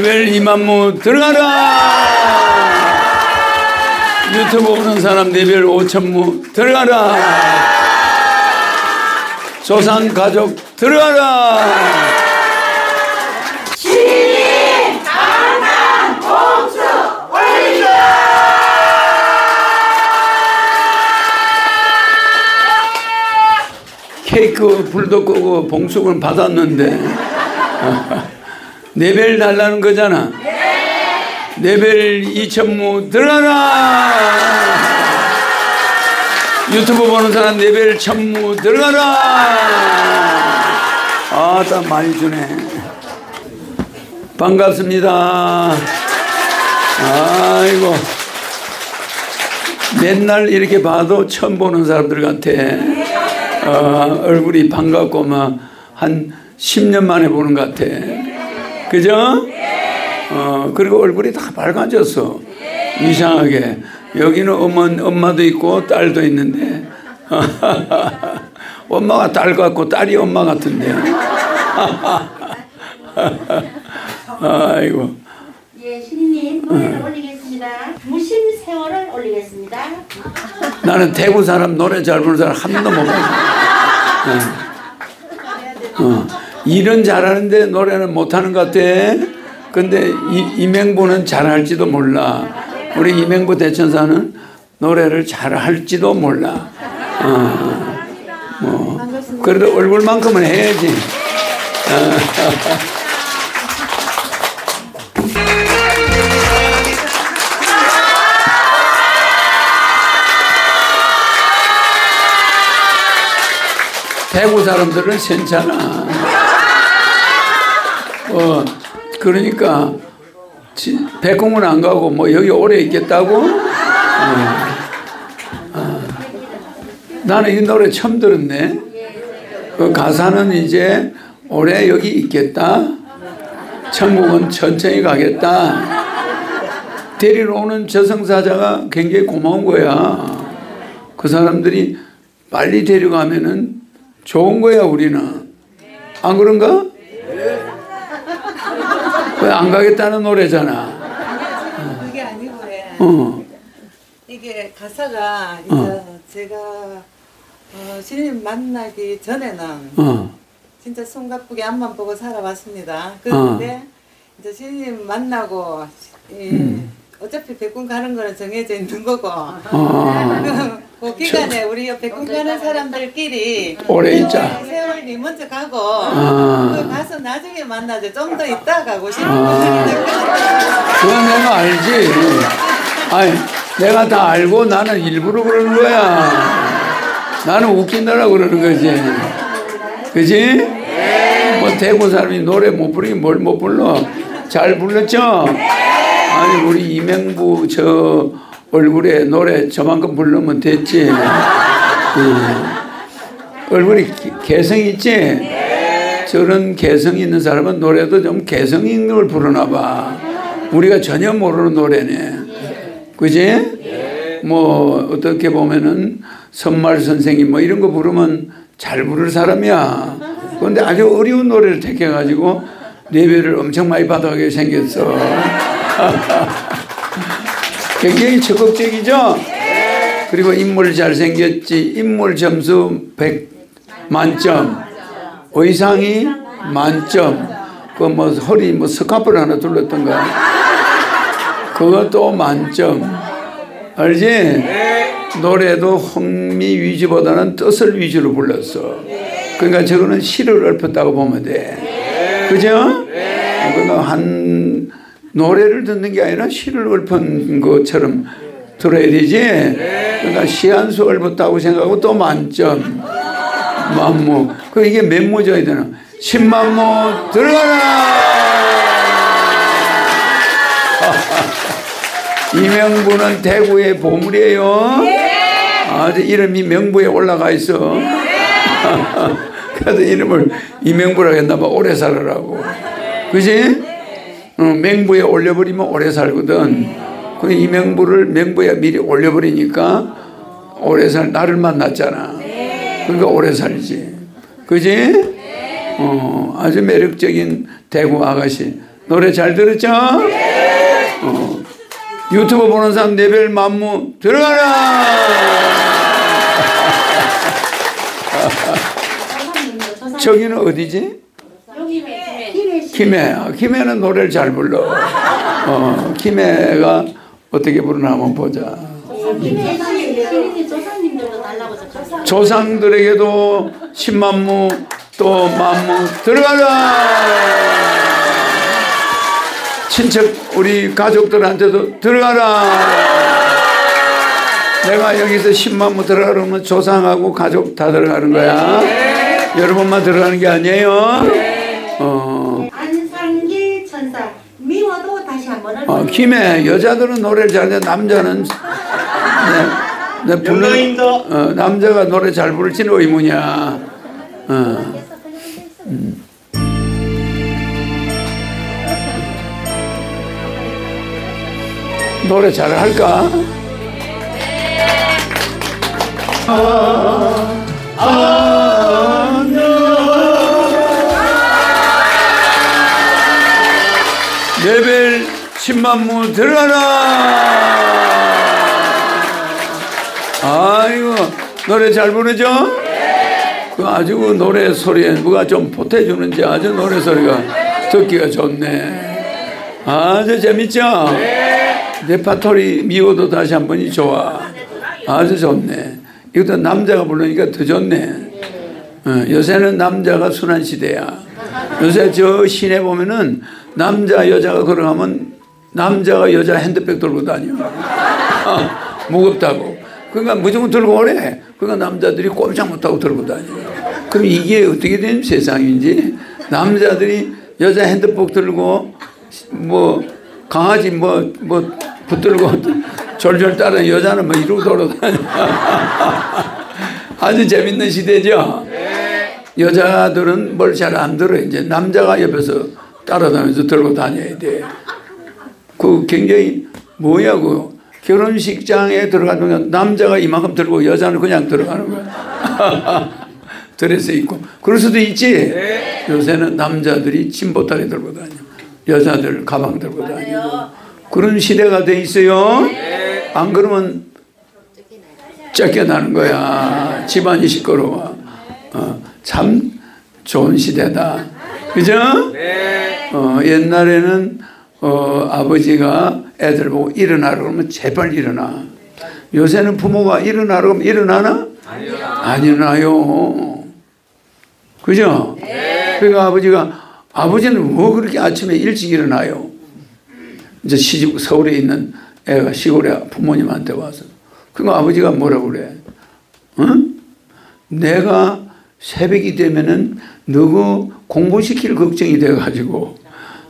레벨 2만무 들어가라. 유튜브 보는 사람 레벨 5천무 들어가라. 조상 가족 들어가라. 신인 강남 봉투 올리자. 케이크 불도 끄고 봉숭을 받았는데 레벨 달라는 거잖아. 레벨 2천무 들어가라. 유튜브 보는 사람 레벨 1000무 들어가라. 아, 딱 많이 주네. 반갑습니다. 아이고, 맨날 이렇게 봐도 처음 보는 사람들 같아. 얼굴이 반갑고 막 한 10년 만에 보는 것 같아. 그죠? 그리고 얼굴이 다 밝아졌어. 이상하게. 여기는 엄마도 있고 딸도 있는데 엄마가 딸 같고 딸이 엄마 같은데. 아이고. 예, 신인님 노래를 올리겠습니다. 무심 세월을 올리겠습니다. 나는 대구 사람 노래 잘 부르는 사람 한 번도 못 봤어. 일은 잘하는데 노래는 못하는 것 같아. 근데 이명부는 잘할지도 몰라. 우리 이명부 대천사는 노래를 잘할지도 몰라. 그래도 얼굴만큼은 해야지. 대구 사람들은 괜찮아. 그러니까 백공은 안 가고 뭐 여기 오래 있겠다고? 나는 이 노래 처음 들었네. 그 가사는 이제 오래 여기 있겠다. 천국은 천천히 가겠다. 데리러 오는 저승사자가 굉장히 고마운 거야. 그 사람들이 빨리 데려가면은 좋은 거야, 우리는. 안 그런가? 왜 안 가겠다는 노래잖아. 그게 아니고요. 이게 가사가 이제 제가 신인 만나기 전에는 진짜 숨가쁘게 앞만 보고 살아왔습니다. 그런데 이제 신인 만나고 어차피 백군 가는 거는 정해져 있는 거고 그 기간에 우리 백군 가는 사람들끼리 오래 있자. 세월이 먼저 가고 그 가서 나중에 만나죠. 좀 더 있다 가고 싶은 그건 내가 알지. 아니, 내가 다 알고 나는 일부러 그러는 거야. 나는 웃긴다라고 그러는 거지. 그지? 뭐 대구 사람이 노래 못 부르긴 뭘 못 불러. 잘 불렀죠? 아니, 우리 이명부 저 얼굴에 노래 저만큼 부르면 됐지. 얼굴이 개성 있지? 저런 개성 있는 사람은 노래도 좀 개성 있는 걸 부르나 봐. 우리가 전혀 모르는 노래네. 그지? 뭐 어떻게 보면은 선말 선생님 뭐 이런 거 부르면 잘 부를 사람이야. 그런데 아주 어려운 노래를 택해가지고 레벨을 엄청 많이 받아가게 생겼어. 굉장히 적극적이죠? 그리고 인물 잘생겼지. 인물 점수 100 만점. 의상이 만점. 그 뭐 허리 뭐 스카프를 하나 둘렀던가. 그것도 만점. 알지? 노래도 흥미 위주보다는 뜻을 위주로 불렀어. 그러니까 저거는 시를 읊었다고 보면 돼. 그죠? 그러니까 한 노래를 듣는 게 아니라 시를 읊은 것처럼 들어야 되지. 그러니까 시 한 수 읊었다고 생각하고 또 만점. 만무. 그 이게 몇 무줘야 되나? 10만무 들어가라. 이명부는 대구의 보물이에요. 아주 이름이 명부에 올라가 있어. 그래서 이름을 이명부라고 했나 봐. 오래 살으라고. 그지? 맹부에 올려버리면 오래 살거든. 그 이명부를 맹부에 미리 올려버리니까 오래 살 나를 만났잖아. 그러니까 오래 살지. 그지? 아주 매력적인 대구 아가씨. 노래 잘 들었죠? 유튜브 보는 사람 네벨 만무 들어가라. 저기는 어디지? 김해는 노래를 잘 불러. 김해가 어떻게 부르나 한번 보자. 조상들에게도 10만무 또 만무 들어가라. 친척 우리 가족들한테도 들어가라. 내가 여기서 10만무 들어가면 조상하고 가족 다 들어가는 거야. 여러분만 들어가는 게 아니에요. 안상길 천사 미워도 다시 한번 김해 여자들은 노래를 잘해. 남자는 남자가 노래 잘 부를지는 의문이야. 노래 잘 할까? 레벨 10만무 들어가라. 아이고 노래 잘 부르죠? 그 아주 노래 소리에 누가 좀 보태주는지 아주 노래 소리가 듣기가 좋네. 아주 재밌죠? 레파토리 미워도 다시 한 번이 좋아. 아주 좋네. 이것도 남자가 부르니까 더 좋네. 요새는 남자가 순환 시대야. 요새 저 시내 보면은 남자 여자가 걸어가면 남자가 여자 핸드백 들고 다녀. 무겁다고. 그러니까 무조건 들고 오래. 그러니까 남자들이 꼼짝 못하고 들고 다녀. 그럼 이게 어떻게 된 세상인지. 남자들이 여자 핸드폰 들고 뭐 강아지 뭐 붙들고 졸졸 따라 여자는 뭐 이러고 돌아다녀. 아주 재밌는 시대죠. 여자들은 뭘 잘 안 들어. 이제 남자가 옆에서 따라다니면서 들고 다녀야 돼. 그 굉장히 뭐냐고. 결혼식장에 들어가면 남자가 이만큼 들고 여자는 그냥 들어가는 거야. 드레스 입고. 그럴 수도 있지. 요새는 남자들이 짐보따리 들고 다녀. 여자들 가방 들고 다니고. 그런 시대가 돼 있어요. 안 그러면 쫓겨나는 거야. 집안이 시끄러워. 참 좋은 시대다. 그죠? 옛날에는 아버지가 애들 보고 일어나라고 그러면 제발 일어나. 요새는 부모가 일어나라고 하면 일어나나? 안 일어나요. 그죠? 그러니까 아버지는 뭐 그렇게 아침에 일찍 일어나요? 이제 시집 서울에 있는 애가 시골에 부모님한테 와서. 그러니까 아버지가 뭐라고 그래? 내가 새벽이 되면은 너고 공부시킬 걱정이 돼가지고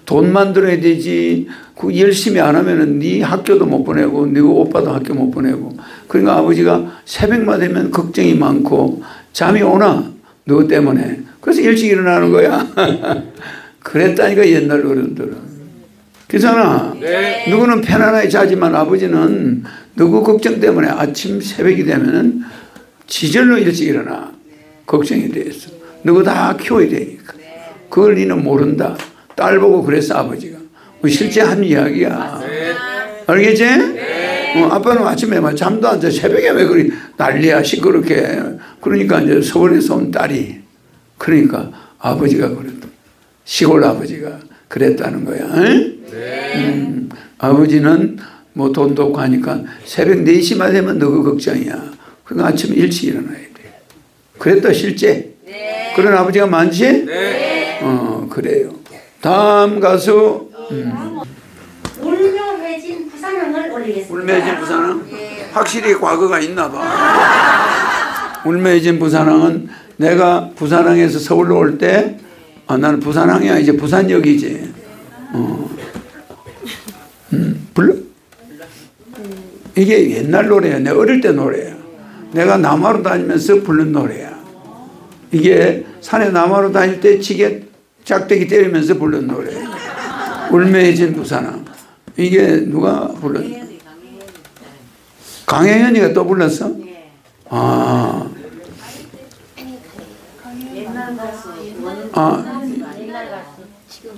돈 만들어야 되지. 그 열심히 안 하면은 네 학교도 못 보내고 네 오빠도 학교 못 보내고. 그러니까 아버지가 새벽만 되면 걱정이 많고 잠이 오나 너 때문에. 그래서 일찍 일어나는 거야. 그랬다니까 옛날 어른들은. 그렇잖아. 누구는 편안하게 자지만 아버지는 누구 걱정 때문에 아침 새벽이 되면은 지절로 일찍 일어나. 걱정이 돼있어. 누구 다 키워야 되니까. 그걸 니는 모른다. 딸 보고 그랬어 아버지가. 실제 한 이야기야. 알겠지? 아빠는 아침에 막 잠도 안 자. 새벽에 왜 그리 난리야 시끄럽게. 그러니까 이제 서울에서 온 딸이. 그러니까 아버지가 그랬다. 시골 아버지가 그랬다는 거야. 아버지는 뭐 돈도 없고 하니까 새벽 4시만 되면 너그 걱정이야. 그러니까 아침에 일찍 일어나야 돼. 그랬다 실제. 그런 아버지가 많지? 그래요. 다음 가수 울며매진 부산항을 올리겠습니다. 울매진 부산항? 확실히 과거가 있나 봐. 울매진 부산항은 내가 부산항에서 서울로 올 때 나는 부산항이야. 이제 부산역이지. 불러? 이게 옛날 노래야. 내 어릴 때 노래야. 내가 남하로 다니면서 부른 노래야. 이게 산에 남하로 다닐 때 지게 짝대기 때리면서 부른 노래야. 울매해진 부산항. 이게 누가 불렀어? 강혜연이가 또 불렀어? 아.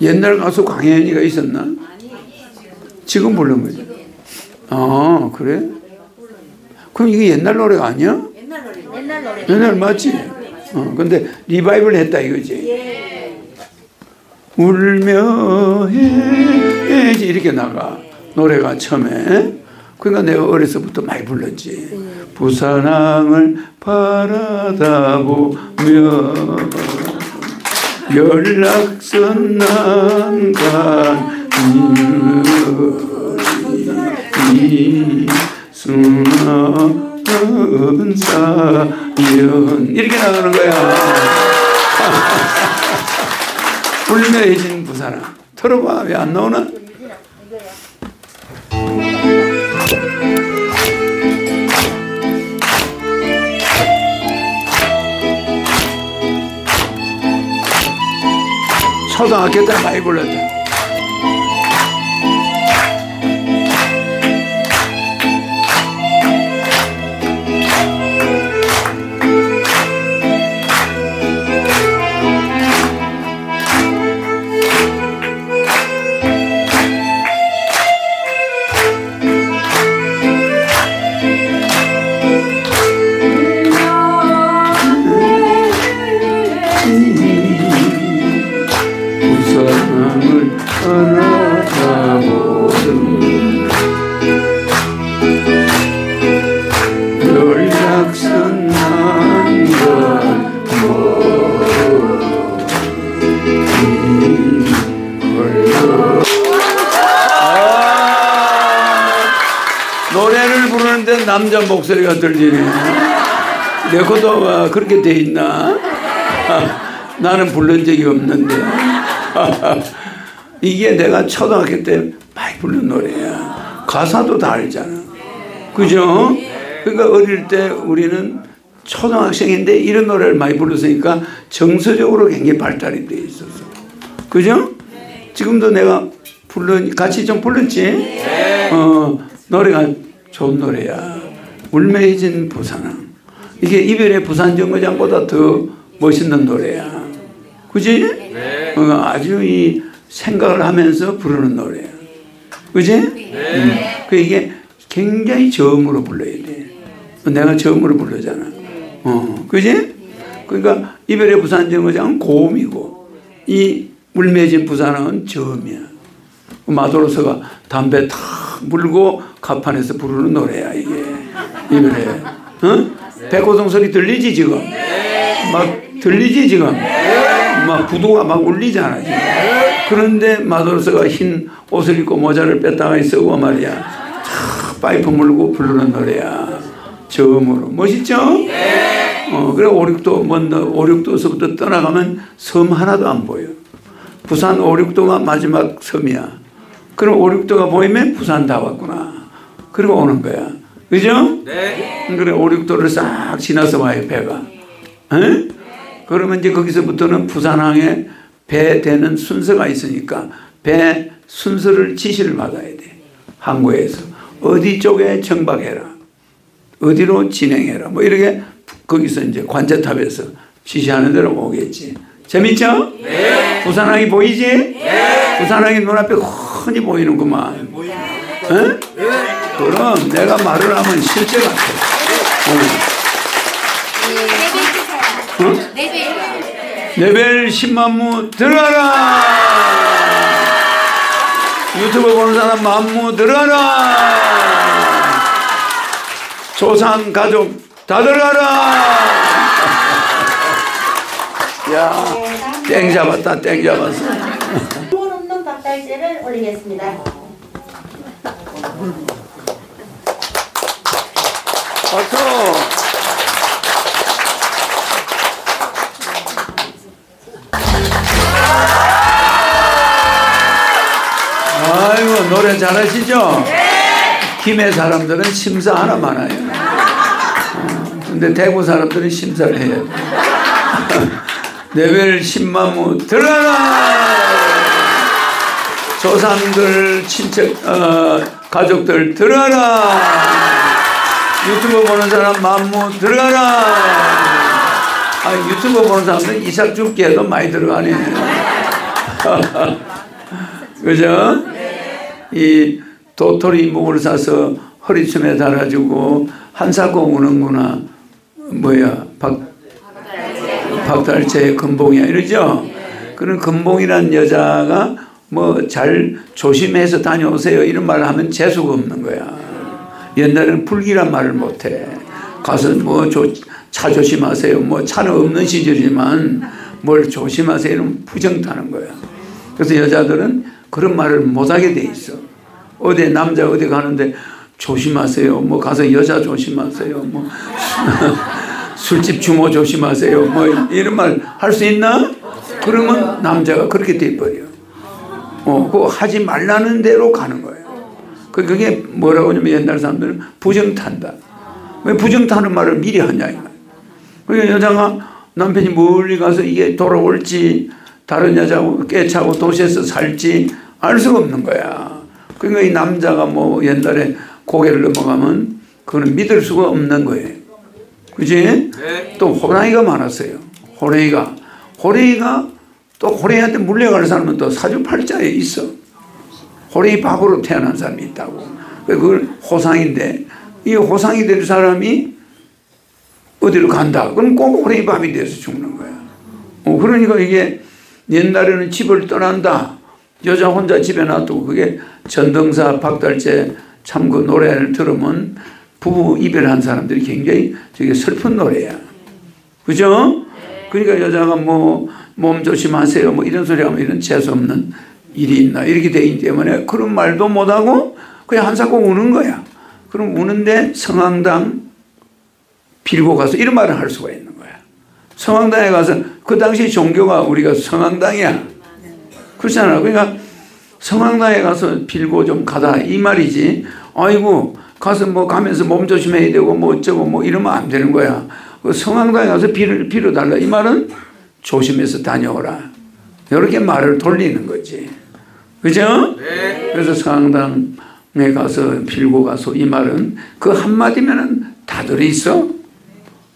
옛날 가수 강혜연이가 있었나? 지금 부른 거지. 아, 그래? 그럼 이게 옛날 노래가 아니야? 옛날 노래. 옛날 맞지? 근데 리바이벌 했다 이거지. 울며 해야지 이렇게 나가 노래가 처음에. 그러니까 내가 어려서부터 많이 불렀지. 부산항을 바라다 보며 연락선 난간 수많은 사연 이렇게 나가는 거야. 울며해진 부산항. 들어봐. 왜 안 나오나? 초등학교 때 많이 불렀다. 노래를 부르는데 남자 목소리가 들리네. 레코더가 그렇게 돼 있나? 나는 부른 적이 없는데. 이게 내가 초등학교 때 많이 부른 노래야. 가사도 다 알잖아. 그죠? 그러니까 어릴 때 우리는 초등학생인데 이런 노래를 많이 불렀으니까 정서적으로 굉장히 발달이 돼 있었어. 그죠? 지금도 내가 같이 좀 불렀지? 노래가 좋은 노래야. 울며해진 부산항. 이게 이별의 부산정거장보다 더 멋있는 노래야. 그지? 네. 아주 이 생각을 하면서 부르는 노래야. 그지? 네. 이게 굉장히 저음으로 불러야 돼. 내가 저음으로 부르잖아. 그지? 그러니까 이별의 부산정거장은 고음이고 이 울며해진 부산항은 저음이야. 마도로서가 담배 탁 물고 가판에서 부르는 노래야 이게. 이별의 백호동 소리 들리지 지금? 막 들리지 지금? 막 부두가 막 울리잖아 지금. 그런데 마도로서가 흰 옷을 입고 모자를 뺐다가 쓰고 말이야. 파이프 물고 부르는 노래야. 저음으로. 멋있죠? 그래 오륙도 오륙도서부터 떠나가면 섬 하나도 안 보여. 부산 오륙도가 마지막 섬이야. 그럼 오륙도가 보이면 부산 다 왔구나. 그리고 오는 거야. 그죠? 네. 그래 오륙도를 싹 지나서 와요 배가. 에? 그러면 이제 거기서부터는 부산항에 배 되는 순서가 있으니까 배 순서를 지시를 받아야 돼. 항구에서 어디 쪽에 정박해라. 어디로 진행해라. 뭐 이렇게 거기서 이제 관제탑에서 지시하는 대로 오겠지. 재밌죠? 네. 부산항이 보이지? 네. 부산항이 눈앞에 흔히 보이는구만. 네. 네. 그럼 내가 말을 하면 실제 같아. 레벨 10만무 들어가라. 유튜브 보는 사람 만무 들어가라. 조상 가족 다 들어가라. 야, 땡 잡았다, 땡 잡았어. 물 없는 박달재를 올리겠습니다. 박수. 아이고 노래 잘하시죠? 김해 사람들은 심사 하나 많아요. 근데 대구 사람들은 심사를 해요. 레벨 10만무 들어가라. 조상들 친척 가족들 들어가라. 유튜브 보는 사람 만무 들어가라. 유튜브 보는 사람들은 이삭 죽기에도 많이 들어가네. 그죠? 이 도토리 묵을 싸서 허리춤에 달아주고 한사코 우는구나. 뭐야? 박달채의 금봉이야. 이러죠? 그런 금봉이라는 여자가 뭐 잘 조심해서 다녀오세요. 이런 말을 하면 재수가 없는 거야. 옛날에는 불길한 말을 못해. 가서 뭐 차 조심하세요. 뭐 차는 없는 시절이지만 뭘 조심하세요. 이러면 부정타는 거야. 그래서 여자들은 그런 말을 못하게 돼 있어. 어디 남자 어디 가는데 조심하세요. 뭐 가서 여자 조심하세요. 뭐 술집 주모 조심하세요. 뭐 이런 말 할 수 있나? 그러면 남자가 그렇게 돼버려. 그거 하지 말라는 대로 가는 거예요. 그게 뭐라고 하냐면 옛날 사람들은 부정탄다. 왜 부정타는 말을 미리 하냐 이거. 그러니까 여자가 남편이 멀리 가서 이게 돌아올지 다른 여자하고 깨차고 도시에서 살지 알 수가 없는 거야. 그러니까 이 남자가 뭐 옛날에 고개를 넘어가면 그거는 믿을 수가 없는 거예요. 그치? 네. 또 호랑이가 많았어요. 호랑이가 또 호랑이한테 물려갈 사람은 또 사주팔자에 있어. 호랑이 밥으로 태어난 사람이 있다고. 그걸 호상인데 이 호상이 될 사람이 어디로 간다. 그럼 꼭 호랑이 밥이 돼서 죽는 거야. 그러니까 이게 옛날에는 집을 떠난다. 여자 혼자 집에 놔두고 그게 전등사 박달재 참 그 노래를 들으면 부부 이별한 사람들이 굉장히 되게 슬픈 노래야. 그죠? 그러니까 여자가 뭐 몸 조심하세요. 뭐 이런 소리 하면 이런 재수없는 일이 있나. 이렇게 되기 때문에 그런 말도 못하고 그냥 한사코 우는 거야. 그럼 우는데 성황당 빌고 가서 이런 말을 할 수가 있는 거야. 성황당에 가서 그 당시 종교가 우리가 성황당이야. 그렇잖아. 그러니까 성황당에 가서 빌고 좀 가다 이 말이지. 아이고 가서 뭐 가면서 몸 조심해야 되고 뭐 어쩌고 뭐 이러면 안 되는 거야. 성황당에 가서 빌어달라. 이 말은 조심해서 다녀오라. 이렇게 말을 돌리는 거지. 그죠? 네. 그래서 성황당에 가서 빌고 가서 이 말은 그 한마디면은 다 들어있어.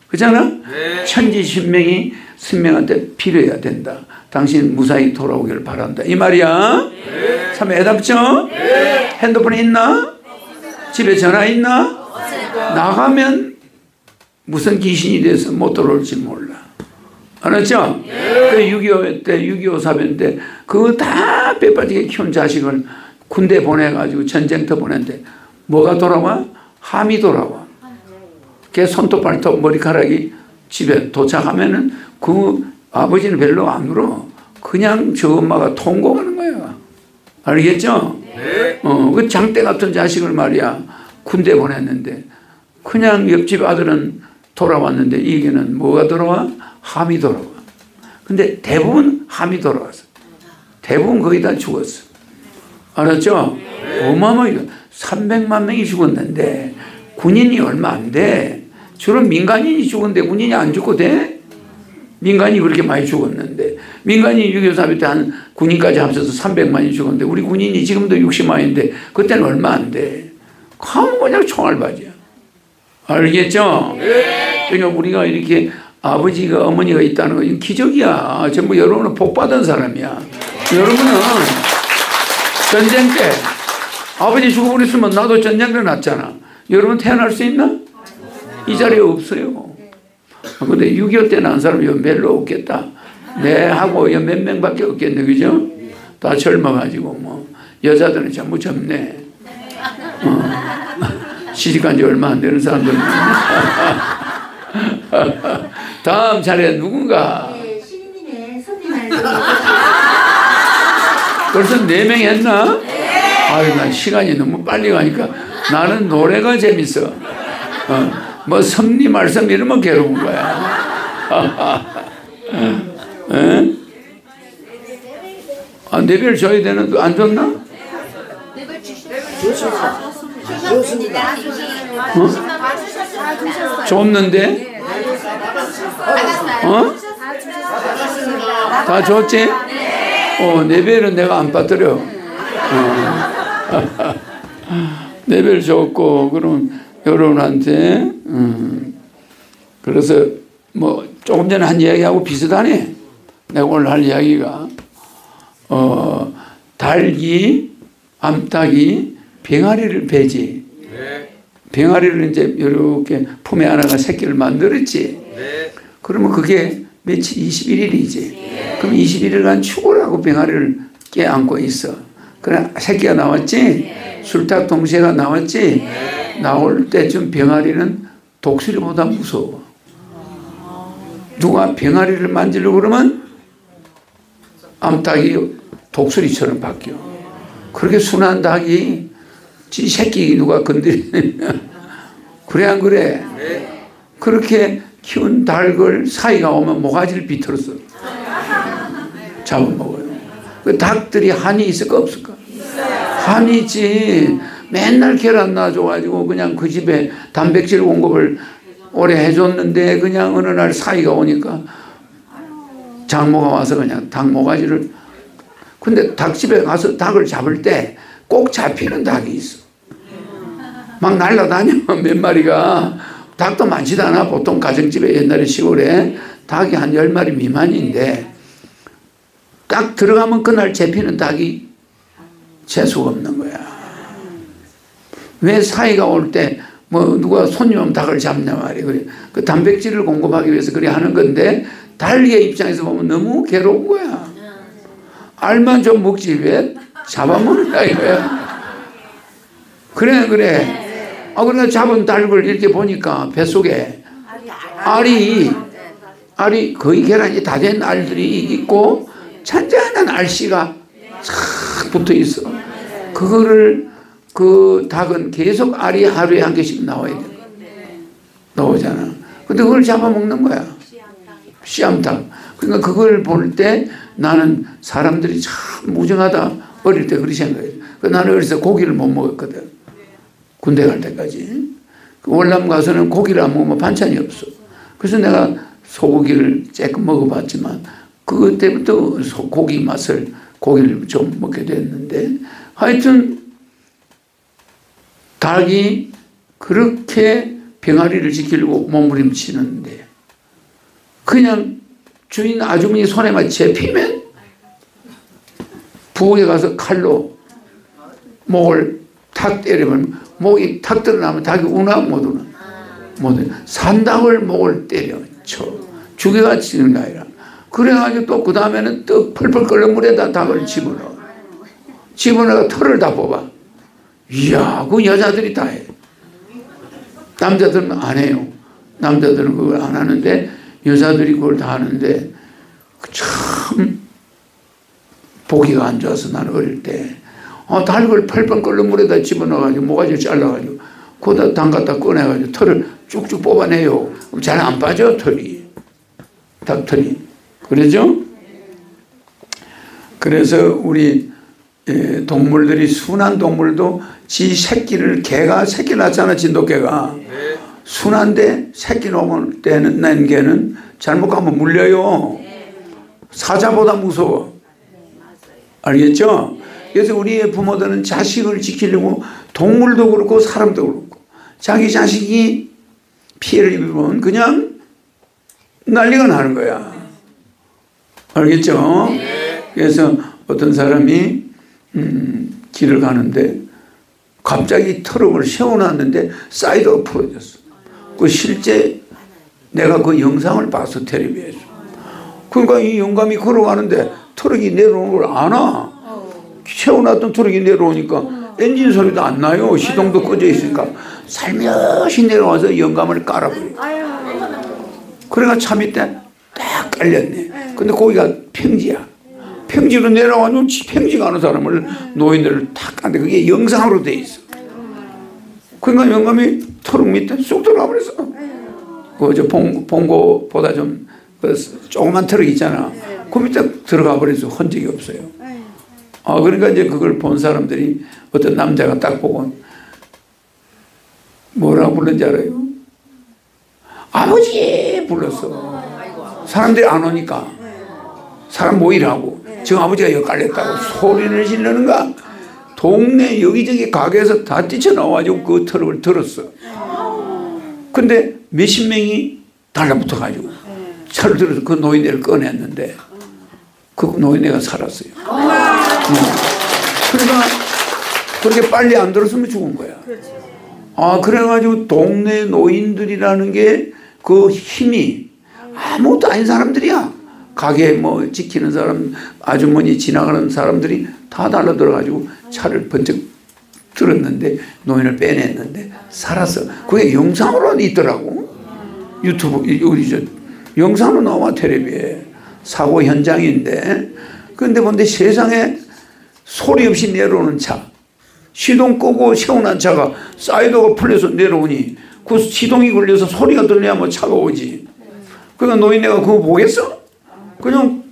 그잖아? 네. 천지신명이 신명한테 빌어야 된다. 당신 무사히 돌아오기를 바란다. 이 말이야. 네. 참 애답죠? 네. 핸드폰 있나? 집에 전화 있나? 나가면 무슨 귀신이 돼서 못 들어올지 몰라. 알았죠? 그 6.25 때, 6.25 사변 때 그거 다 빼빠지게 키운 자식을 군대 보내가지고 전쟁터 보냈는데 뭐가 돌아와? 함이 돌아와. 걔 손톱 발톱 머리카락이 집에 도착하면은 그 아버지는 별로 안 울어. 그냥 저 엄마가 통곡하는 거야. 알겠죠? 네. 그 장대 같은 자식을 말이야 군대 보냈는데 그냥 옆집 아들은 돌아왔는데 이게는 뭐가 돌아와? 함이 돌아와. 근데 대부분 함이 돌아왔어. 대부분 거의 다 죽었어. 알았죠? 네. 어마어마하게 300만 명이 죽었는데 군인이 얼마 안 돼. 주로 민간인이 죽었는데 군인이 안 죽고 돼? 민간이 그렇게 많이 죽었는데 민간이 6.25 사변 때 한 군인까지 합쳐서 300만이 죽었는데 우리 군인이 지금도 60만인데 그때는 얼마 안 돼. 가면 그냥 총알바지야. 알겠죠? 네. 그러니까 우리가 이렇게 아버지가 어머니가 있다는 건 기적이야. 전부 여러분은 복받은 사람이야. 여러분은 전쟁 때 아버지 죽어버렸으면 나도 전쟁 때 났잖아. 여러분 태어날 수 있나? 이 자리에 없어요. 근데 6.25 때 난 사람이 별로 없겠다. 네 하고 몇 명밖에 없겠네. 그죠? 다 젊어가지고 뭐 여자들은 전부 젊네. 시집간 지 얼마 안 되는 사람들. 다음 차례 누군가? 네, 시민님의 선생님. 벌써 4명 했나? 아유, 난 시간이 너무 빨리 가니까 나는 노래가 재밌어. 뭐 섭리 말씀 이러면 괴로운 거야. 내별 줘야 되는 안 줬나? 줬는데? 다 줬지? 내별은 내가 안 빠뜨려. 내별 줬고, 그럼 여러분한테, 그래서 뭐 조금 전에 한 이야기하고 비슷하네. 내가 오늘 할 이야기가, 닭이, 암탉이 병아리를 베지. 네. 병아리를 이제 이렇게 품에 안아가 새끼를 만들었지. 네. 그러면 그게 며칠 21일이지. 그럼 21일간 죽으라고 병아리를 껴안고 있어. 그래 새끼가 나왔지. 술탁 동시에가 나왔지. 나올 때쯤 병아리는 독수리보다 무서워. 누가 병아리를 만지려고 그러면 암탉이 독수리처럼 바뀌어. 그렇게 순한 닭이 지 새끼 누가 건드리면 그래 안 그래? 그렇게 키운 닭을 사이가 오면 모가지를 비틀었어. 잡아먹어요. 그 닭들이 한이 있을까 없을까? 한이 있지. 맨날 계란 놔줘가지고 그냥 그 집에 단백질 공급을 오래 해줬는데 그냥 어느 날 사이가 오니까 장모가 와서 그냥 닭 모가지를. 근데 닭집에 가서 닭을 잡을 때 꼭 잡히는 닭이 있어. 막 날라다녀 몇 마리가. 닭도 많지도 않아. 보통 가정집에 옛날에 시골에 닭이 한 10마리 미만인데 딱 들어가면 그날 잡히는 닭이 재수가 없는 거야. 왜 사이가 올 때 뭐 누가 손님 오면 닭을 잡냐 말이야. 그래. 그 단백질을 공급하기 위해서 그래 하는 건데 닭의 입장에서 보면 너무 괴로운 거야. 알만 좀 먹지 왜 잡아먹는다 이거야. 그래. 그러니까 잡은 닭을 이렇게 보니까 뱃속에 알이 거의 계란이 다 된 알들이 있고 잔잔한 알씨가 싹 붙어 있어. 그거를 그 닭은 계속 알이 하루에 한 개씩 나와야 돼. 나오잖아. 근데 그걸 잡아먹는 거야. 씨암탉. 그러니까 그걸 볼 때 나는 사람들이 참 무정하다. 어릴 때 그렇게 생각해. 나는 어려서 고기를 못 먹었거든. 군대 갈 때까지. 월남 가서는 고기를 안 먹으면 반찬이 없어. 그래서 내가 소고기를 조금 먹어봤지만 그때부터 고기 맛을 고기를 좀 먹게 됐는데 하여튼 닭이 그렇게 병아리를 지키려고 몸부림치는데 그냥 주인 아주머니 손에만 잡히면 부엌에 가서 칼로 목을 탁 때리면 목이 탁 드러나면 닭이 우나 못 우나. 산닭을 목을 때려 쳐. 죽여가 치는 게 아니라. 그래가지고 또 그 다음에는 또 펄펄 끓는 물에다 닭을 집어넣어. 집어넣어 털을 다 뽑아. 이야, 그 여자들이 다 해. 남자들은 안 해요. 남자들은 그걸 안 하는데 여자들이 그걸 다 하는데 참 보기가 안 좋아서 나는 어릴 때 닭을 펄펄 끓는 물에다 집어넣어가지고 모가지를 잘라가지고 거기다 담갔다 꺼내가지고 털을 쭉쭉 뽑아내요. 잘 안 빠져 털이. 닭털이. 그러죠? 그래서 우리 동물들이 순한 동물도 지 새끼를 개가 새끼 낳잖아. 진돗개가. 순한데 새끼 놓을 때는 낸 개는 잘못 가면 물려요. 사자보다 무서워. 알겠죠? 그래서 우리의 부모들은 자식을 지키려고 동물도 그렇고 사람도 그렇고 자기 자식이 피해를 입으면 그냥 난리가 나는 거야. 알겠죠? 그래서 어떤 사람이 길을 가는데 갑자기 트럭을 세워놨는데 사이드가 풀어졌어. 그 실제 내가 그 영상을 봤어. 텔레비에서. 그러니까 이 영감이 걸어가는데 트럭이 내려오는 걸 안 와. 세워놨던 트럭이 내려오니까 엔진 소리도 안 나요. 시동도 꺼져 있으니까 살며시 내려와서 영감을 깔아버려. 그래가 차 밑에 딱 깔렸네. 근데 거기가 평지야. 평지로 내려와서 평지 가는 사람을 노인들을 탁 까는데 그게 영상으로 돼 있어. 그러니까 영감이 트럭 밑에 쑥 들어가 버렸어. 그 봉고보다 좀 조그만 트럭 있잖아. 그 밑에 들어가 버려서 흔적이 없어요. 그러니까 이제 그걸 본 사람들이 어떤 남자가 딱 보고 뭐라고 불렀는지 알아요? 아버지 불렀어. 사람들이 안 오니까 사람 모이라고. 지금 아버지가 여기 깔렸다고 소리를 지르는가. 동네 여기저기 가게에서 다 뛰쳐나와가지고 그 트럭을 들었어. 근데 몇십 명이 달라붙어가지고 차를 들어서 그 노인네를 꺼냈는데 그 노인네가 살았어요. 그러니까 그렇게 빨리 안 들었으면 죽은 거야. 그래가지고 동네 노인들이라는 게 그 힘이 아무것도 아닌 사람들이야. 가게 뭐 지키는 사람, 아주머니 지나가는 사람들이 다 달라들어가지고 차를 번쩍 들었는데 노인을 빼냈는데 살았어. 그게 영상으로 있더라고. 유튜브 우리 저 영상으로 나와 텔레비에. 사고 현장인데 그런데 뭔데 세상에 소리 없이 내려오는 차, 시동 끄고 세워놓은 차가 사이드가 풀려서 내려오니 그 시동이 걸려서 소리가 들려야 뭐 차가 오지. 그러니까 노인네가 그거 보겠어? 그냥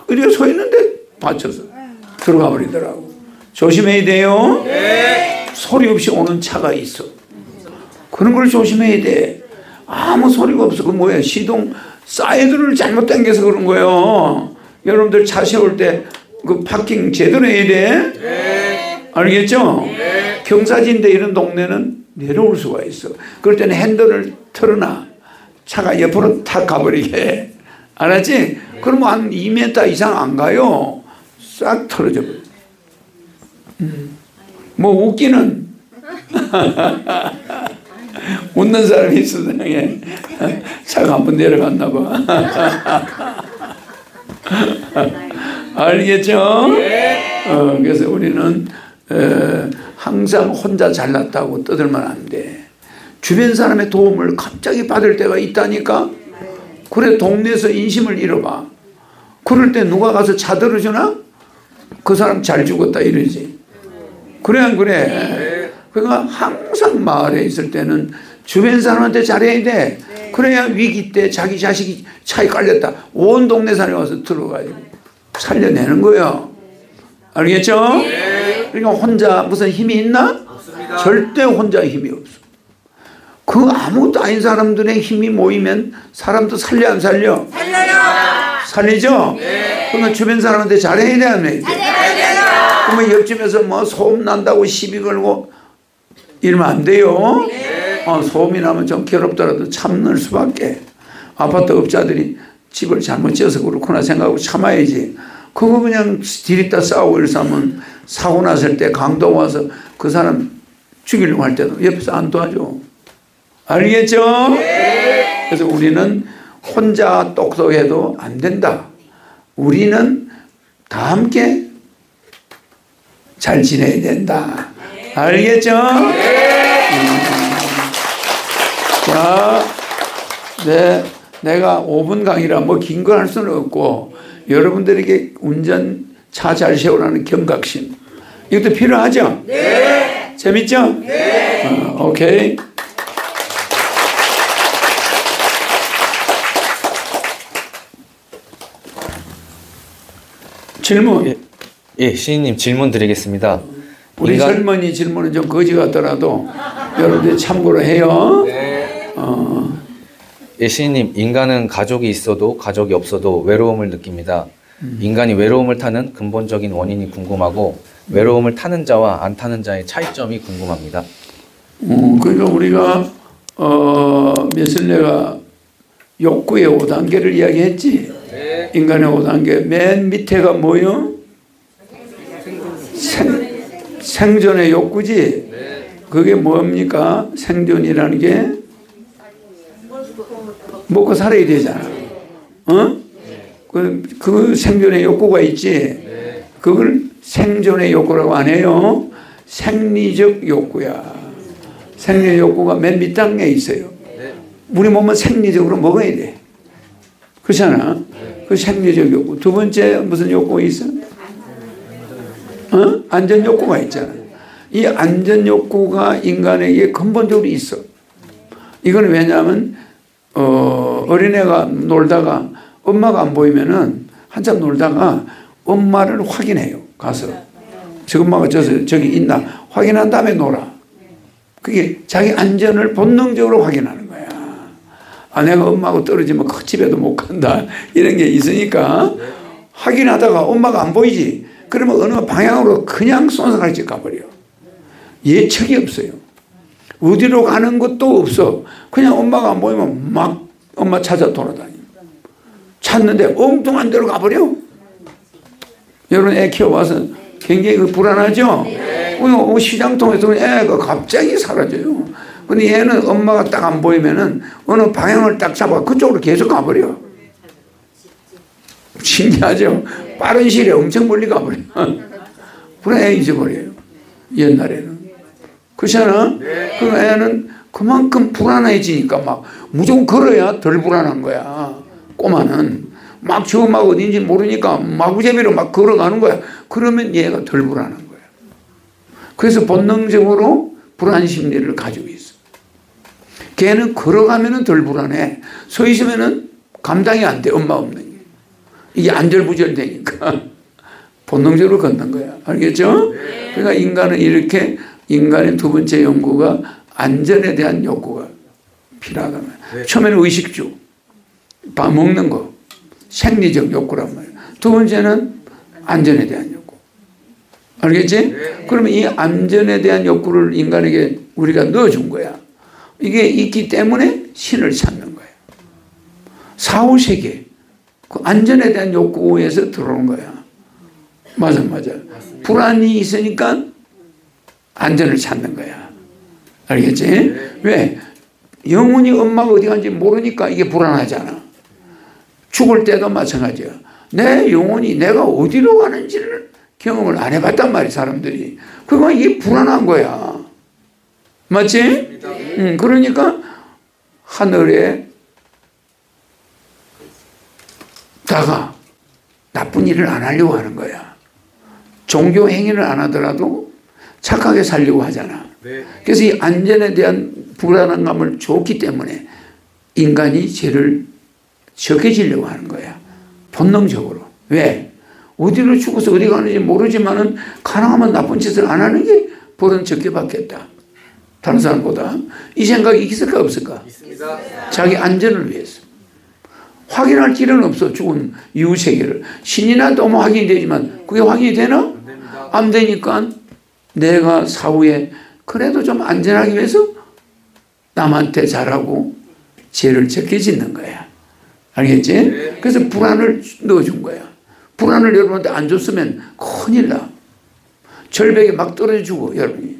이렇게 서 있는데 받쳐서 들어가 버리더라고. 조심해야 돼요. 소리 없이 오는 차가 있어. 그런 걸 조심해야 돼. 아무 소리가 없어. 그 뭐야, 시동 사이드를 잘못 당겨서 그런 거예요. 여러분들 차 세울 때 그 파킹 제대로 해야 돼. 알겠죠? 경사진데 이런 동네는 내려올 수가 있어. 그럴 때는 핸들을 틀어놔. 차가 옆으로 탁 가버리게. 알았지? 그러면 한 2m 이상 안 가요. 싹 틀어져 버려. 뭐 웃기는 웃는 사람이 있어. 세상에. 차가 한번 내려갔나 봐. 알겠죠? 그래서 우리는 항상 혼자 잘났다고 떠들면 안 돼. 주변 사람의 도움을 갑자기 받을 때가 있다니까. 그래, 동네에서 인심을 잃어봐. 그럴 때 누가 가서 차 들어주나? 그 사람 잘 죽었다 이러지. 그래 안 그래? 그러니까 항상 마을에 있을 때는 주변 사람한테 잘해야 돼. 그래야 위기 때 자기 자식이 차에 깔렸다, 온 동네 사람이 와서 들어가지고 살려내는 거예요. 알겠죠? 그러니까 혼자 무슨 힘이 있나? 없습니다. 절대 혼자 힘이 없어. 그 아무것도 아닌 사람들의 힘이 모이면 사람도 살려 안 살려? 살려요. 살리죠? 그러면 주변 사람한테 잘해야 돼 안 해야 돼? 그러면 옆집에서 뭐 소음 난다고 시비 걸고 이러면 안 돼요. 소음이 나면 좀 괴롭더라도 참을 수밖에. 아파트 업자들이 집을 잘못 지어서 그렇구나 생각하고 참아야지. 그거 그냥 디리다 싸우고 이래서 하면 사고 났을 때 강도 와서 그 사람 죽이려고 할 때도 옆에서 안 도와줘. 알겠죠? 그래서 우리는 혼자 똑똑해도 안 된다. 우리는 다 함께 잘 지내야 된다. 알겠죠? 자, 내가 5분 강의라 뭐 긴 거 할 수는 없고, 여러분들에게 운전 차 잘 세우라는 경각심, 이것도 필요하죠? 네. 재밌죠? 네. 오케이. 질문. 예, 시인님 질문 드리겠습니다. 우리 젊은이 질문은 좀 거지 같더라도 여러분들 참고로 해요. 네. 예, 시인님, 인간은 가족이 있어도 가족이 없어도 외로움을 느낍니다. 인간이 외로움을 타는 근본적인 원인이 궁금하고, 외로움을 타는 자와 안 타는 자의 차이점이 궁금합니다. 그러니까 우리가 메슬레가 욕구의 5단계를 이야기했지. 네. 인간의 5단계 맨 밑에가 뭐요? 생존의 욕구지. 네. 그게 뭡니까? 생존이라는 게 먹고 살아야 되잖아. 그 생존의 욕구가 있지. 그걸 생존의 욕구라고 안 해요. 생리적 욕구야. 생리적 욕구가 맨 밑단계에 있어요. 우리 몸은 생리적으로 먹어야 돼. 그렇잖아. 그 생리적 욕구. 두 번째 무슨 욕구가 있어? 안전 욕구가 있잖아. 이 안전 욕구가 인간에게 근본적으로 있어. 이거는 왜냐하면 어린애가 놀다가 엄마가 안 보이면은 한참 놀다가 엄마를 확인해요. 가서 저 엄마가 저기 있나 확인한 다음에 놀아. 그게 자기 안전을 본능적으로 확인하는 거야. 내가 엄마하고 떨어지면 그 집에도 못 간다, 이런 게 있으니까 확인하다가 엄마가 안 보이지. 그러면 어느 방향으로 그냥 손상할지 가버려. 예측이 없어요. 어디로 가는 것도 없어. 그냥 엄마가 안 보이면 막 엄마 찾아 돌아다니. 찾는데 엉뚱한 데로 가버려. 여러분 애 키워봐서 굉장히 불안하죠? 시장 통해서 애가 갑자기 사라져요. 근데 얘는 엄마가 딱 안 보이면은 어느 방향을 딱 잡아 그쪽으로 계속 가버려. 신기하죠? 빠른 시일에 엄청 멀리 가버려. 그래 애 잊어버려요. 옛날에는. 그렇잖아? 그럼 애는 그만큼 불안해지니까 막 무조건 걸어야 덜 불안한 거야. 꼬마는. 막 처음 막 어딘지 모르니까 마구잡이로 막 걸어가는 거야. 그러면 얘가 덜 불안한 거야. 그래서 본능적으로 불안 심리를 가지고 있어. 걔는 걸어가면은 덜 불안해. 서 있으면은 감당이 안 돼. 엄마 없는 게. 이게 안절부절 되니까 본능적으로 걷는 거야. 알겠죠? 그러니까 인간은 이렇게 인간의 두 번째 연구가 안전에 대한 욕구가 필요하단 말이야. 처음에는 의식주, 밥 먹는 거, 생리적 욕구란 말이야. 두 번째는 안전에 대한 욕구. 알겠지? 그러면 이 안전에 대한 욕구를 인간에게 우리가 넣어준 거야. 이게 있기 때문에 신을 찾는 거야. 사후세계, 그 안전에 대한 욕구에서 들어오는 거야. 맞아. 불안이 있으니까 안전을 찾는 거야. 알겠지? 왜? 영혼이 엄마가 어디 간지 모르니까 이게 불안하잖아. 죽을 때도 마찬가지야. 내 영혼이 내가 어디로 가는지를 경험을 안 해봤단 말이야, 사람들이. 그러니까 이게 불안한 거야. 맞지? 그러니까 하늘에 다가 나쁜 일을 안 하려고 하는 거야. 종교 행위를 안 하더라도 착하게 살려고 하잖아. 그래서 이 안전에 대한 불안한 감을 줬기 때문에 인간이 죄를 적게 지려고 하는 거야. 본능적으로. 왜? 어디로 죽어서 어디 가는지 모르지만은 가능하면 나쁜 짓을 안 하는 게 벌은 적게 받겠다. 다른 사람보다. 이 생각이 있을까 없을까? 있습니다. 자기 안전을 위해서. 확인할 길은 없어. 죽은 이후 세계를. 신이 나도 뭐 확인이 되지만 그게 확인이 되나? 안 되니까 내가 사후에 그래도 좀 안전하기 위해서 남한테 잘하고 죄를 적게 짓는 거야. 알겠지? 그래서 불안을 넣어준 거야. 불안을 여러분한테 안 줬으면 큰일 나. 절벽에 막 떨어져 죽어, 여러분이.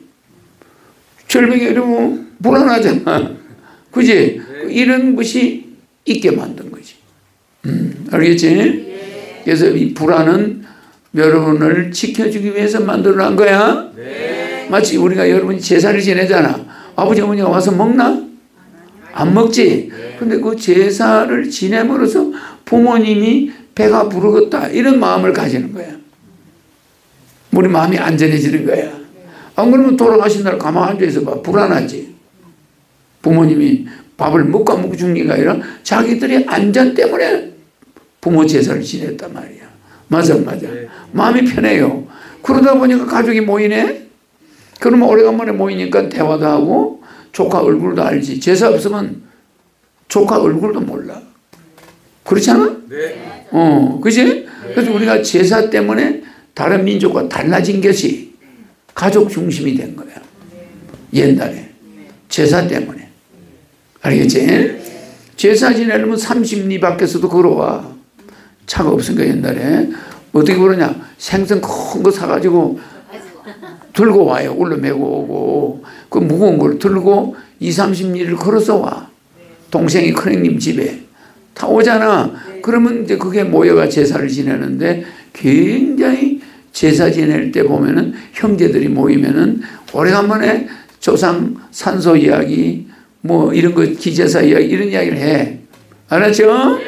절벽에 이러면 불안하잖아. 그지? 이런 것이 있게 만든 거지. 알겠지? 그래서 이 불안은 여러분을 지켜주기 위해서 만들어낸 거야. 마치 우리가 여러분이 제사를 지내잖아. 아버지 어머니가 와서 먹나? 안 먹지. 근데 그 제사를 지냄으로써 부모님이 배가 부르겠다 이런 마음을 가지는 거야. 우리 마음이 안전해지는 거야. 안 그러면 돌아가신 날 가만히 앉아있어 봐. 불안하지. 부모님이 밥을 먹고 안 먹고 죽는 게 아니라 자기들의 안전 때문에 부모 제사를 지냈단 말이야. 맞아. 마음이 편해요. 그러다 보니까 가족이 모이네. 그러면 오래간만에 모이니까 대화도 하고 조카 얼굴도 알지. 제사 없으면 조카 얼굴도 몰라. 그렇잖아? 네. 그치? 그래서 우리가 제사 때문에 다른 민족과 달라진 것이 가족 중심이 된 거야. 옛날에. 제사 때문에. 알겠지? 제사 지내려면 30리 밖에서도 걸어와. 차가 없으니까 옛날에. 어떻게 그러냐. 생선 큰 거 사가지고 들고 와요. 울러 메고 오고. 그 무거운 걸 들고 20-30리를 걸어서 와. 동생이 큰형님 집에. 다 오잖아. 그러면 이제 그게 모여가 제사를 지내는데 굉장히 제사 지낼 때 보면은 형제들이 모이면은 오래간만에 조상 산소 이야기 뭐 이런 거 기제사 이야기 이런 이야기를 해. 알았죠?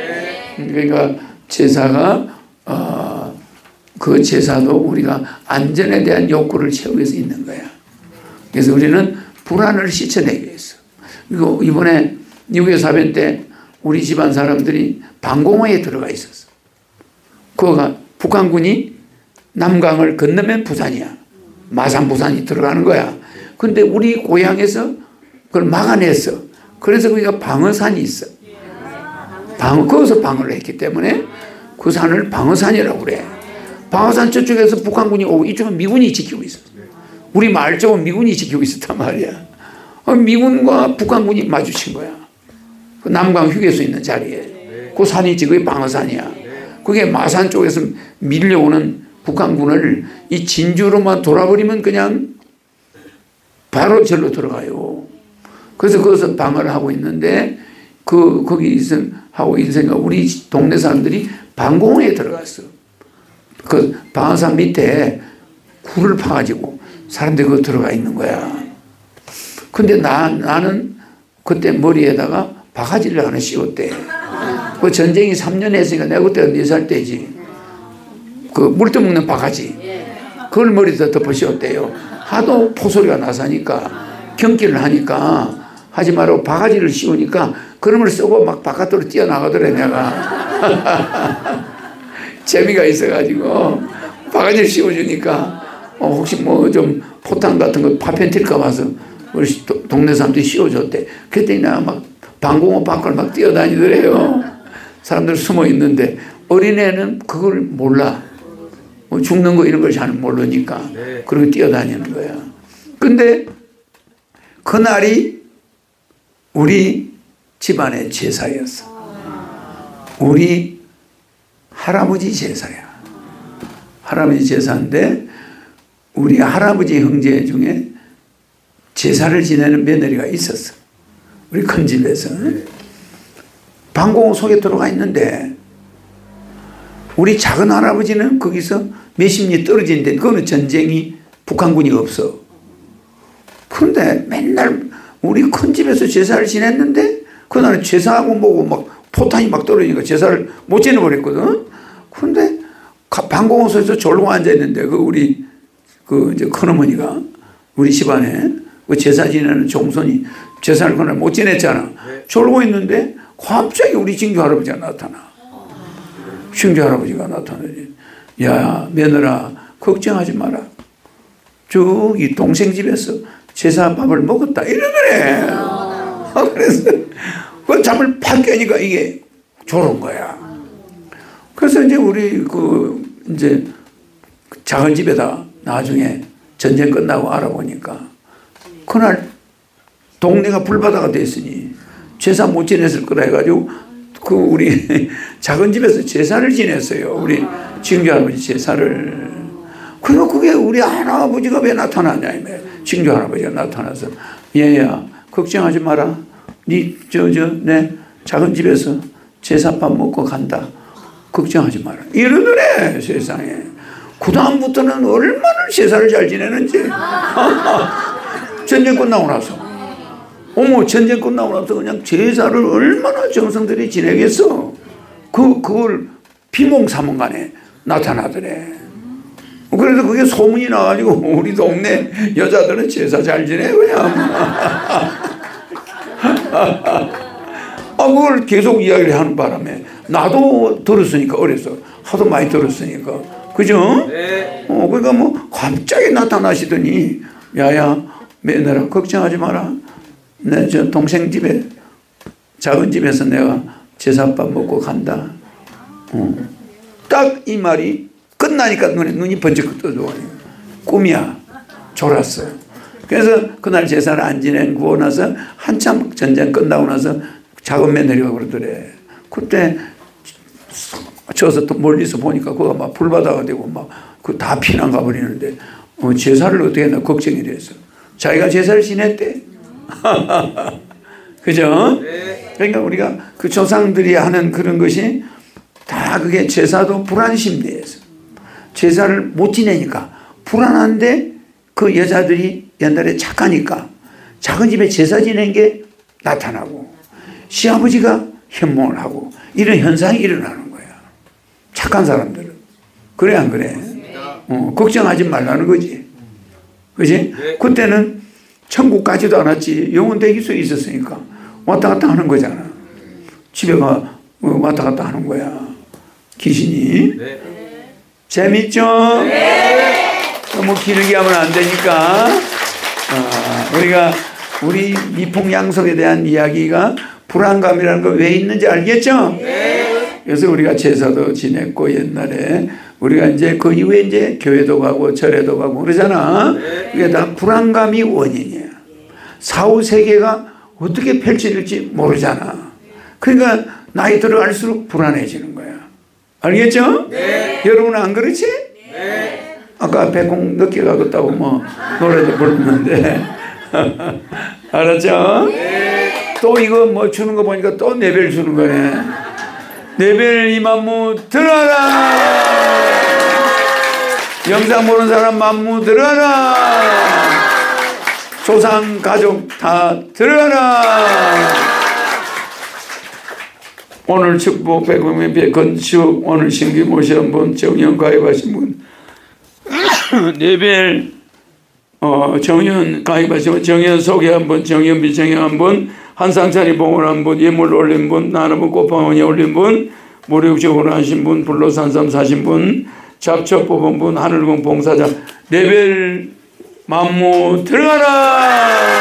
그러니까 제사가 그 제사도 우리가 안전에 대한 욕구를 채우기 위해서 있는 거야. 그래서 우리는 불안을 씻어내기 위해서. 그리고 이번에 6.25 사변 때 우리 집안 사람들이 방공호에 들어가 있었어. 그거가 북한군이 남강을 건너면 부산이야. 마산 부산이 들어가는 거야. 근데 우리 고향에서 그걸 막아냈어. 그래서 거기가 방어산이 있어. 거기서 방어를 했기 때문에 그 산을 방어산이라고 그래. 방어산 저쪽에서 북한군이 오고 이쪽은 미군이 지키고 있어. 우리 마을 쪽은 미군이 지키고 있었단 말이야. 미군과 북한군이 마주친 거야. 그 남강 휴게소 있는 자리에. 그 산이 있지. 그게 방어산이야. 그게 마산 쪽에서 밀려오는 북한군을 이 진주로만 돌아버리면 그냥 바로 절로 들어가요. 그래서 거기서 방어를 하고 있는데 거기서 하고 있으니까 우리 동네 사람들이 방공호에 들어갔어. 그 방어산 밑에 굴을 파가지고 사람들이 거기 들어가 있는 거야. 근데 나는 그때 머리에다가 바가지를 하나 씌웠대. 그 전쟁이 3년 했으니까 내가 그때가 4살 때지. 그 물떠먹는 바가지. 그걸 머리에다 덮어 씌웠대요. 하도 포소리가 나서니까 경기를 하니까 하지 말고 바가지를 씌우니까 그놈을 쓰고 막 바깥으로 뛰어나가더래 내가. 재미가 있어가지고 바가지를 씌워주니까 혹시 뭐 좀 포탄 같은 거 파편 튈까 봐서 우리 동네 사람들이 씌워줬대. 그랬더니 내가 막 방공호 밖을 막 뛰어다니더래요. 사람들 숨어 있는데 어린애는 그걸 몰라. 뭐 죽는 거 이런 걸 잘 모르니까 그렇게 뛰어다니는 거야. 근데 그날이 우리 집안의 제사였어. 우리 할아버지 제사야. 할아버지 제사인데 우리 할아버지 형제 중에 제사를 지내는 며느리가 있었어. 우리 큰 집에서. 방공호 속에 들어가 있는데 우리 작은 할아버지는 거기서 몇십 리 떨어진 데 그거는 전쟁이 북한군이 없어. 그런데 맨날 우리 큰 집에서 제사를 지냈는데 그날은 제사하고 뭐고 막 포탄이 막 떨어지니까 제사를 못 지내버렸거든. 그런데 방공호소에서 졸고 앉아있는데 우리 이제 큰어머니가 우리 집안에 그 제사 지내는 종손이 제사를 그날 못 지냈잖아. 졸고 있는데 갑자기 우리 증조 할아버지가 나타나. 증조 할아버지가 나타나지. 야 며느라 걱정하지 마라. 저기 동생 집에서 제사 밥을 먹었다 이러더래. 그래서 그 잠을 팍 깨니까 이게 졸은 거야. 그래서 이제 우리 이제 작은 집에다 나중에 전쟁 끝나고 알아보니까 그날 동네가 불바다가 됐으니 제사 못 지냈을 거라 해가지고 우리 작은 집에서 제사를 지냈어요. 우리 증조 할아버지 제사를. 그리고 그게 우리 할아버지가 왜 나타나냐. 증조 할아버지가 나타나서 얘야 걱정하지 마라. 네 내 작은 집에서 제사밥 먹고 간다. 걱정하지 마라. 이러더래 세상에. 그 다음부터는 얼마나 제사를 잘 지내는지. 전쟁 끝나고 나서. 어머 전쟁 끝나고 나서 그냥 제사를 얼마나 정성들이 지내겠어. 그걸 비몽사몽간에 나타나더래. 그래서 그게 소문이 나가지고 우리 동네 여자들은 제사 잘 지내 그냥. 그걸 계속 이야기를 하는 바람에 나도 들었으니까 어려서 하도 많이 들었으니까 그죠? 네. 그러니까 뭐 갑자기 나타나시더니 야야 며느라 걱정하지 마라. 내 저 동생 집에 작은 집에서 내가 제사밥 먹고 간다. 딱 이 말이 끝나니까 눈이 번쩍 떠져. 꿈이야. 졸았어. 그래서 그날 제사를 안 지내고 나서 한참 전쟁 끝나고 나서 작은 며느리가 그러더래. 그때 저서 또 멀리서 보니까 그거 막 불바다가 되고 막 그 다 피난 가버리는데 제사를 어떻게 했나 걱정이 돼서 자기가 제사를 지냈대. 그죠? 그러니까 우리가 그 조상들이 하는 그런 것이 다 그게 제사도 불안심내에서 제사를 못 지내니까 불안한데 그 여자들이 옛날에 착하니까 작은 집에 제사 지낸 게 나타나고 시아버지가 현몽을 하고 이런 현상이 일어나는 거야. 착한 사람들은. 그래 안 그래? 걱정하지 말라는 거지. 그지? 그때는 천국 가지도 않았지. 영혼 대기소에 있었으니까 왔다 갔다 하는 거잖아. 집에 가 왔다 갔다 하는 거야. 귀신이. 재밌죠? 너무 길게 하면 안 되니까 우리가 우리 미풍양속에 대한 이야기가 불안감이라는 거 왜 있는지 알겠죠? 그래서 우리가 제사도 지냈고 옛날에 우리가 이제 그 이후에 이제 교회도 가고 절에도 가고 그러잖아. 그게 다 불안감이 원인이야. 사후 세계가 어떻게 펼쳐질지 모르잖아. 그러니까 나이 들어갈수록 불안해지는 거야. 알겠죠? 여러분은 안 그렇지? 아까 백공 늦게 가겠다고 뭐 노래도 부르는데 알았죠? 또 이거 뭐 주는 거 보니까 또 네벨 주는 거네. 네벨 이만무 들어라. 영상 보는 사람 만무 들어라. 조상 가족 다 들어라. 오늘 축복 백금의 건축 오늘 신규 모시는 분 정연 가입하신 분 네벨 정연 가입하신 분 정연 소개한 분 정연 비정연 분 한상찬이 봉헌 한 분 예물 올린 분 나눔은 꽃방울이 올린 분 무료적으로 하신 분 불로산삼 사신 분 잡초 뽑은 분 하늘공 봉사자 네벨 만무 들어가라.